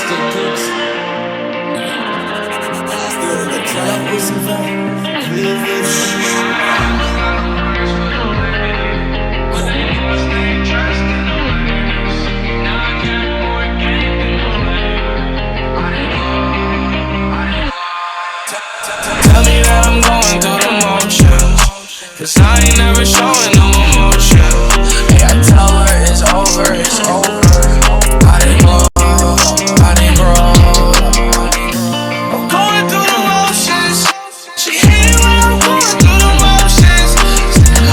Tell me that I'm going through the motions, 'cause I ain't never showing no emotion. Hey, I tell her it's over, it's over. I didn't grow, I didn't grow. I'm going through the motions. She hate when I'm going through the motions.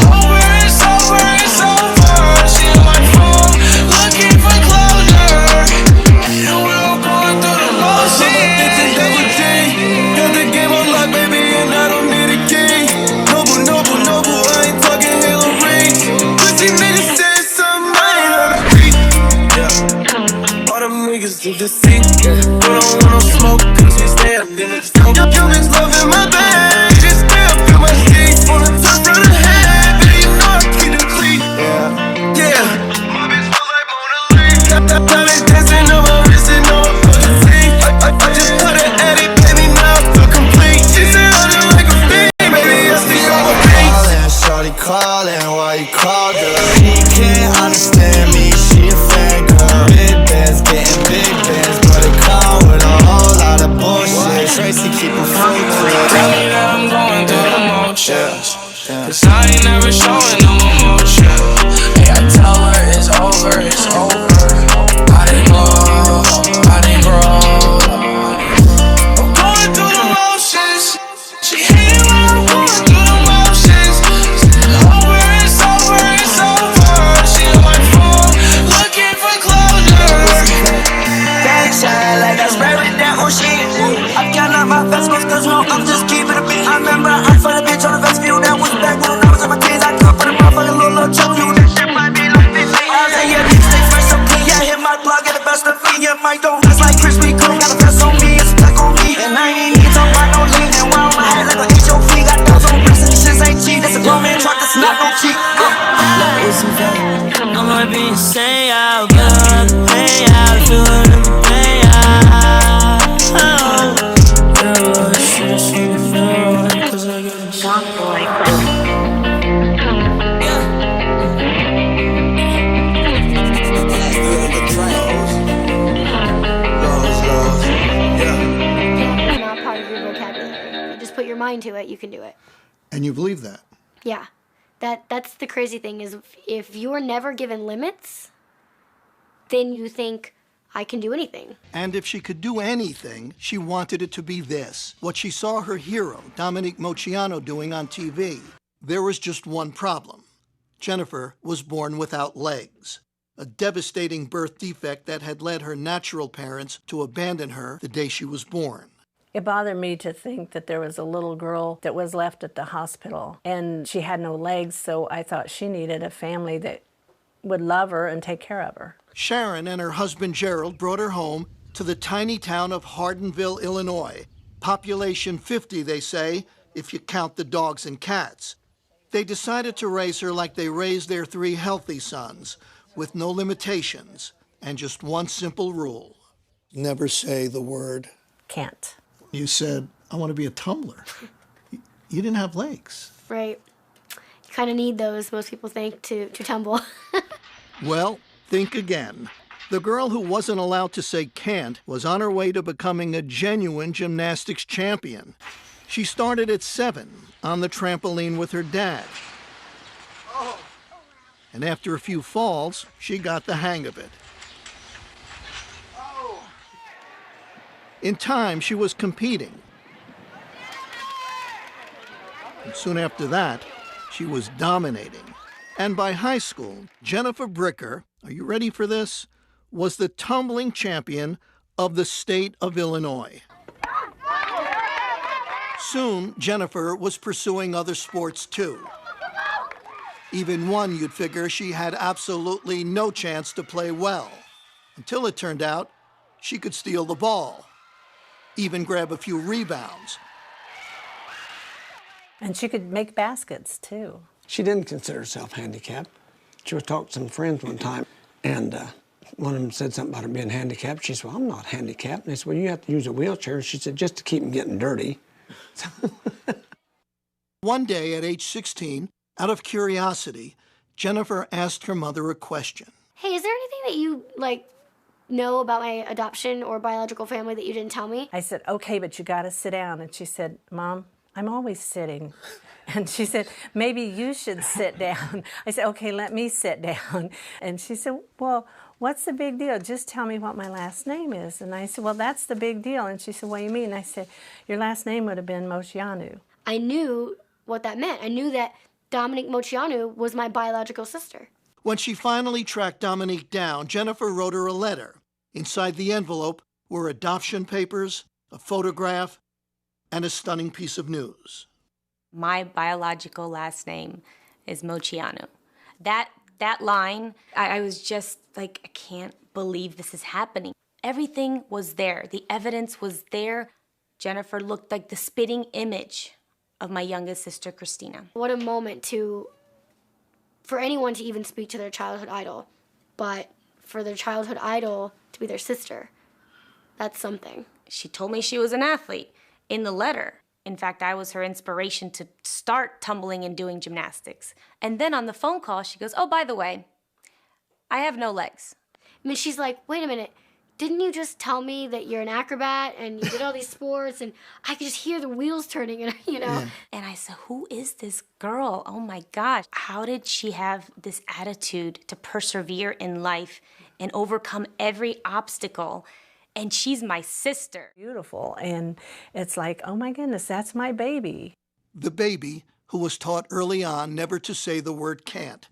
Over, it's over, it's over. She on my phone, looking for closure. And we're all going through the motions. To the sea, we don't want no smoke, 'cause we stay up in the smoke. You bitch loving my bag, just stay up in my seats. On the top of the head, baby, you know I keep it clean. Yeah, my bitch feel like Mona Lisa. Diamonds dancing on my wrist and on my fucking teeth. I just put an edit, baby, now I feel complete. She said I look like a fiend, baby, I see all my beats. Callin', shawty callin', why you called her? She can't understand me, she a fan girl. Big bands, getting big bands, but it come with a whole lot of bullshit. Tracy keep a full clip. Tell me that I'm going through the motions, 'cause I ain't never showing no emotion. Hey, I tell her it's over, it's over. I didn't grow, I didn't grow. I'm going through the motions. She hate when I'm going through the motions. Over, it's over, it's over. She on my phone, looking for closure. Backside like I spray with that on shit. I count out my festivals, 'cause no, I'm just keeping it big. I remember I fought a bitch on the festival. That was back when I was in my teens. I come for the motherfucking little chunk. You that shit might be like 15. I say yeah, these things fresh so clean. Yeah, hit my plug, get the best of me. Yeah, my don't just like crispy cool. Got a press on me, it's stuck on me. And I ain't need to buy no lean. And while my head like a HOV, got those on wrist and shit ain't cheap. That's a grown man truck, that's not no cheap. I might be insane, I'll get the pay out. Feel it in the pay out. It's not part of your vocabulary. You just put your mind to it, you can do it. And you believe that? Yeah. That's the crazy thing is if you're never given limits, then you think, I can do anything. And if she could do anything, she wanted it to be this. What she saw her hero, Dominique Moceanu, doing on TV. There was just one problem. Jennifer was born without legs. A devastating birth defect that had led her natural parents to abandon her the day she was born. It bothered me to think that there was a little girl that was left at the hospital and she had no legs, so I thought she needed a family that would love her and take care of her. Sharon and her husband Gerald brought her home to the tiny town of Hardinville, Illinois. Population 50, they say, if you count the dogs and cats. They decided to raise her like they raised their 3 healthy sons, with no limitations and just one simple rule. Never say the word can't. You said, I want to be a tumbler. You didn't have legs. Right. You kind of need those, most people think, to tumble. Well, think again. The girl who wasn't allowed to say can't was on her way to becoming a genuine gymnastics champion. She started at 7 on the trampoline with her dad. And after a few falls, she got the hang of it. In time, she was competing. And soon after that, she was dominating. And by high school, Jennifer Bricker, are you ready for this, was the tumbling champion of the state of Illinois. Soon, Jennifer was pursuing other sports too. Even one you'd figure she had absolutely no chance to play well, until it turned out she could steal the ball, even grab a few rebounds. And she could make baskets too. She didn't consider herself handicapped. She was talking to some friends one time, and one of them said something about her being handicapped. She said, well, I'm not handicapped. And I said, well, you have to use a wheelchair. She said, just to keep them getting dirty. One day at age 16, out of curiosity, Jennifer asked her mother a question. Hey, is there anything that you, like, know about my adoption or biological family that you didn't tell me? I said, okay, but you got to sit down. And she said, Mom, I'm always sitting. And she said, maybe you should sit down. I said, okay, let me sit down. And she said, well, what's the big deal? Just tell me what my last name is. And I said, well, that's the big deal. And she said, what do you mean? And I said, your last name would have been Moceanu. I knew what that meant. I knew that Dominique Moceanu was my biological sister. When she finally tracked Dominique down, Jennifer wrote her a letter. Inside the envelope were adoption papers, a photograph, and a stunning piece of news. My biological last name is Moceanu. That line, I was just like, I can't believe this is happening. Everything was there. The evidence was there. Jennifer looked like the spitting image of my youngest sister, Christina. What a moment for anyone to even speak to their childhood idol, but for their childhood idol to be their sister, that's something. She told me she was an athlete in the letter. In fact, I was her inspiration to start tumbling and doing gymnastics. And then on the phone call, she goes, oh, by the way, I have no legs. I mean, she's like, wait a minute, didn't you just tell me that you're an acrobat and you did all these sports? And I could just hear the wheels turning, and you know. Yeah. And I said, who is this girl? Oh my gosh. How did she have this attitude to persevere in life and overcome every obstacle? And she's my sister. Beautiful. And it's like, oh my goodness, that's my baby. The baby, who was taught early on never to say the word can't.